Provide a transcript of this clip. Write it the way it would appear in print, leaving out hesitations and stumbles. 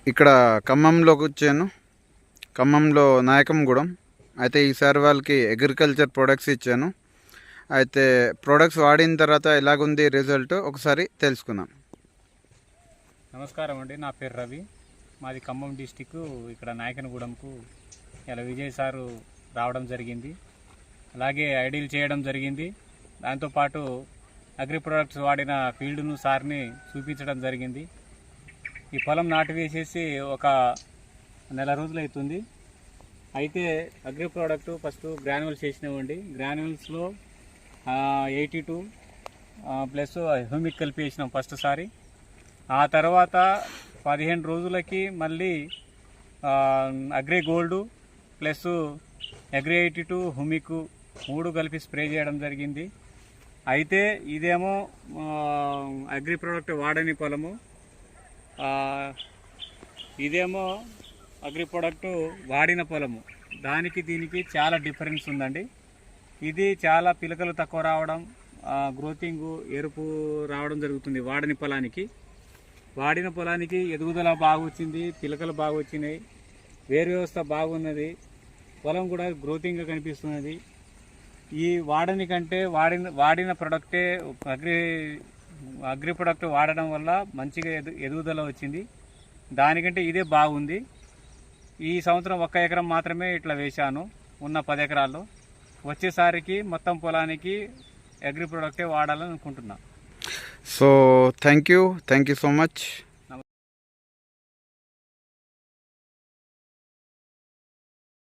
ఇక్కడ ఖమ్మంలోకి వచ్చాను. ఖమ్మంలో నాయకంగూడెం. అయితే ఈసారి వాళ్ళకి అగ్రికల్చర్ ప్రొడక్ట్స్ ఇచ్చాను. అయితే ప్రొడక్ట్స్ వాడిన తర్వాత ఎలాగుంది రిజల్ట్ ఒకసారి తెలుసుకుందాం. నమస్కారం అండి, నా పేరు రవి. మాది ఖమ్మం డిస్టిక్. ఇక్కడ నాయకనగూడెంకు ఇలా విజయ్ సారు రావడం జరిగింది. అలాగే ఐడీలు చేయడం జరిగింది. దాంతోపాటు అగ్రి ప్రొడక్ట్స్ వాడిన ఫీల్డ్ను సార్ని చూపించడం జరిగింది. ఈ పొలం నాటు వేసేసి ఒక నెల రోజులు అవుతుంది. అయితే అగ్రి ప్రోడక్ట్ ఫస్ట్ గ్రాన్యువల్స్ వేసినామండి. గ్రాన్యువల్స్లో 82 ప్లస్ హ్యూమిక్ కలిపి వేసినాం ఫస్ట్ సారి. ఆ తర్వాత 15 రోజులకి మళ్ళీ agri gold plus agri 82 humic 3 కలిపి స్ప్రే చేయడం జరిగింది. అయితే ఇదేమో అగ్రి ప్రోడక్ట్ వాడని పొలము, ఇదేమో అగ్రి ప్రోడక్ట్ వాడిన పొలము. దానికి దీనికి చాలా డిఫరెన్స్ ఉందండి. ఇది చాలా పిలకలు తక్కువ రావడం, గ్రోతింగ్ ఎరుపు రావడం జరుగుతుంది వాడని పొలానికి. వాడిన పొలానికి ఎదుగుదల బాగా వచ్చింది, పిలకలు బాగా వచ్చినాయి, వేరు వ్యవస్థ బాగున్నది, పొలం కూడా గ్రోతింగ్గా కనిపిస్తున్నది. ఈ వాడని కంటే వాడిన ప్రొడక్టే అగ్రి ప్రొడక్ట్ వాడడం వల్ల మంచిగా ఎదుగుదల వచ్చింది. దానికంటే ఇదే బాగుంది. ఈ సంవత్సరం 1 ఎకరం మాత్రమే ఇట్లా వేశాను, ఉన్న 10 ఎకరాల్లో. వచ్చేసారికి మొత్తం పొలానికి అగ్రి ప్రొడక్టే వాడాలని అనుకుంటున్నా. So thank you so much.